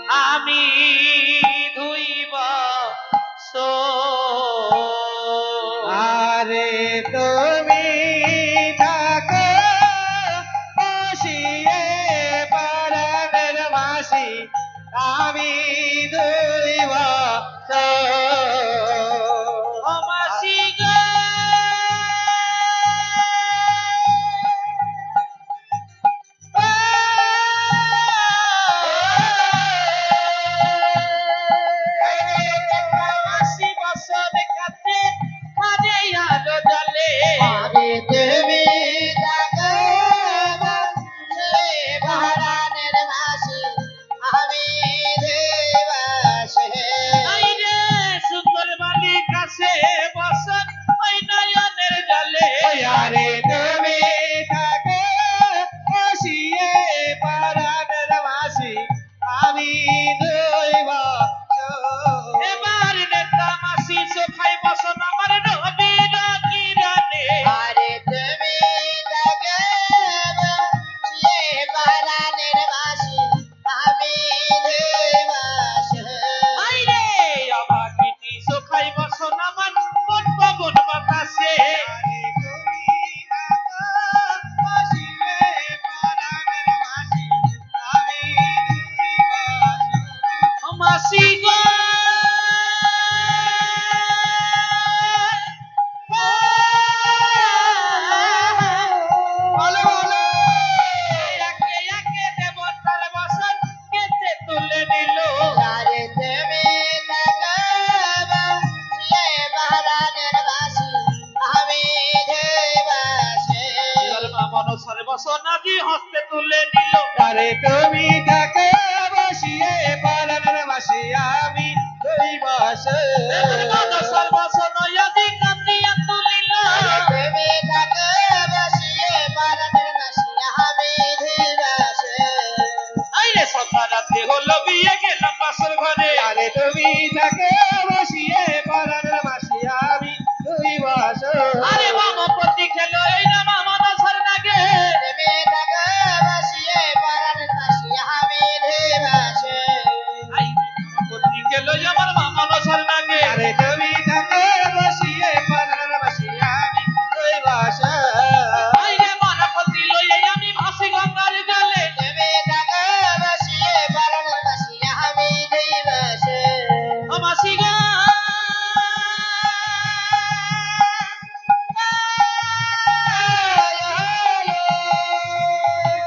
আমি ধুইব আরে তুমি থাকো বসিয়ে পরাণের মাসি আমি দুই মাসি গো মাসি বছর কাছে আরে আলো জলে আরে তুমি থাকো বসিয়ে পরাণের মাসি আমি দুই আইরে সুন্দর বালির কাছে বসন ওই নয়নের জলে আরে তুমি থাকো বসিয়ে পরাণের মাসি আমি দুই এবার নেতা মাসি সোফাই বসন আমার নবীর কিরণে আরে তুমি থাকো বসিয়ে পরাণের মাসি আমি দুই আইরে অবাকিটি সোফাই বসন আমার মন পবন বাতাসে আরে তুমি থাকো বসিয়ে পরাণের মাসি আমি দুই মাসি গো বলো বলো একে একে দেবতার বসন কেটে তুলে নিল আরে তুমি থাকো বসিয়ে পরাণের মাসি আমি দুই মনসরে বসন আজি হস্তে তুলে নিল আরে তুমি থাকো বসিয়ে পরাণের মাসি আমি দুই মনসর বসন আজি কাঁদিয়া তুলিল তুমি থাকো বসিয়ে পরাণের মাসি আমি দুই আইরে সন্ধ্যা রাতে হলো বিয়ে গেলাম বাসর ঘরে আরে তুমি থাকো বসিয়ে পরাণের মাসি আমি দুই আরে বামপতি খেলো এই না মনসর লাগে তুমি থাকো বসিয়ে পরাণের মাসি আমি দুই আই বামপতি খেলো আমার মনসর লাগে আরে তুমি থাকো বসিয়ে পরাণের মাসি আমি দুই আইরে বামপতি লইয়ে আমি ভাসি গঙ্গার জলে তুমি থাকো বসিয়ে পরাণের মাসি আমি দুই মাসি গো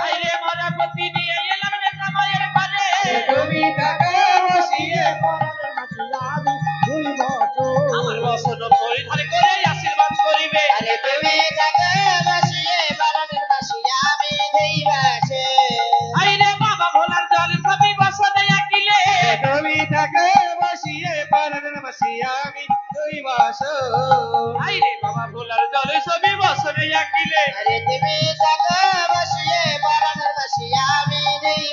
আইরে বামপতি নিয়ে এলাম নেতা মায়ের ঘরে তুমি থাকো বসিয়ে পরাণের মাসি আমি দুই আমার বসন পরিধান করে আশীর্বাদ করিবে আরে তুমি থাকো বসিয়ে পরাণের মাসি আমি দুই আইরে বাবা ভোলার জল সবই বসনে আকিলে তুমি থাকো বসিয়ে পরাণের মাসি আমি দুই আইরে বাবা ভোলার জল সবই বসনে আকিলে আরে তুমি থাকো বসিয়ে পরাণের মাসি আমি দুই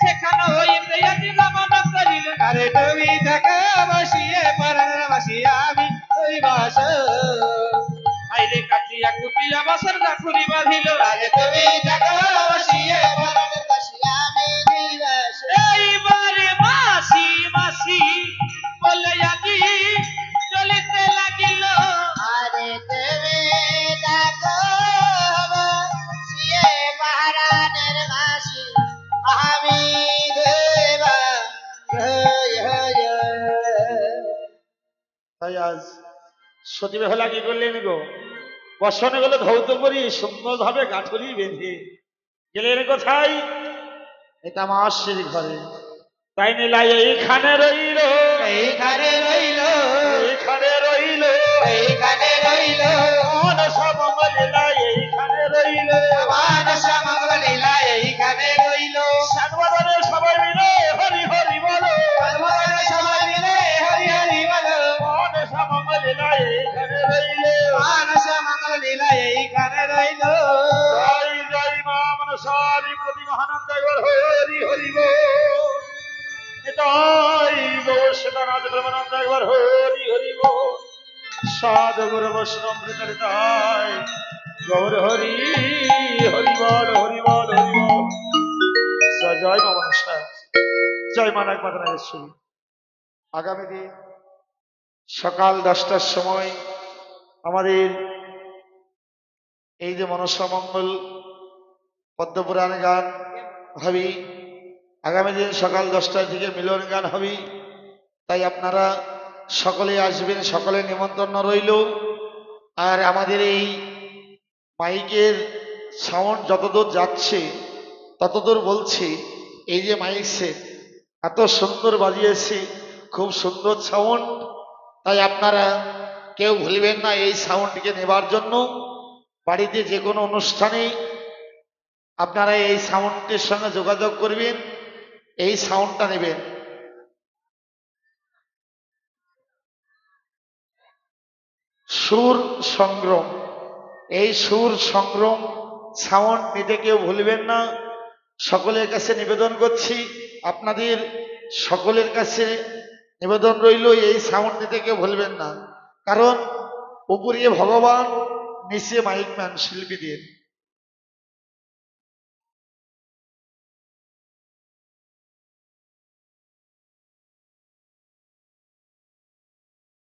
সেখানে হইতে আদি গমন করিল আরে তুমি থাকো বসিয়ে পরাণের মাসি আমি দুই আইরে কাটিয়া কুটিয়া বসর গাছুরি বাঁধিল আরে তুমি থাকো বসিয়ে পরাণের মাসি আমি দুই এইবারে মাসি মাসি বলে আজি চলিতে লাগিল আরে তুমি থাকো বসিয়ে পরাণের মাসি আমি তাই আজ সতী বেহলা কি করলেন গো বসনে গেলে ধৌত করি সুন্দর ভাবে গাঠুরি বেঁধে গেলেন কোথায় এটা মাসির ঘরে তাই নিলাই এইখানে রইল এইখানে রইল এইখানে রইল এইখানে রইল মন সব মলিলা এইখানে রইল মানসা মঙ্গলীলা এইখানে রইল সানবাদনে সবাই মিলে হরি হরি বলো সর্বদা সবাই মিলে হরি হরি বলো মন সব মলিলা এইখানে রইল মানসা মঙ্গলীলা এইখানে রইল জয় জয় মা মনসারি প্রতি মহানন্দ হরি হরি বল তাই বৈষ্ণনাথ ব্রহ্মানন্দ একবার হরি হরি বল সাধু গুরু বৈষ্ণব তাই গৌর হরি হরি বল হরি বল হরি বল জয় জয় মা মনসা জয় মা নাগমাতা নাগেশ্বরী। আগামী দিন সকাল 10টার সময় আমাদের এই যে মনসা মঙ্গল পদ্মপুরাণ গান হবে, আগামী দিন সকাল 10টার দিকে মিলন গান হবে। তাই আপনারা সকলে আসবেন, সকলে নিমন্ত্রণ রইল। আর আমাদের এই মাইকের সাউন্ড যতদূর যাচ্ছে ততদূর বলছি, এই যে মাইক সেট এত সুন্দর বাজিয়েছে, খুব সুন্দর সাউন্ড। তাই আপনারা কেউ ভুলবেন না এই সাউন্ডটিকে নেবার জন্য। বাড়িতে যে কোনো অনুষ্ঠানে আপনারা এই সাউন্ডটির সঙ্গে যোগাযোগ করবেন, এই সাউন্ডটা নেবেন। সুর সংগ্রাম, এই সুর সংগ্রাম সাউন্ড নিতে কেউ ভুলবেন না। সকলের কাছে নিবেদন করছি, আপনাদের সকলের কাছে নিবেদন রইল এই সাউন্ড নিতে কেউ ভুলবেন না। কারণ উপরে ভগবান, নিচে মাইকম্যান শিল্পীদের।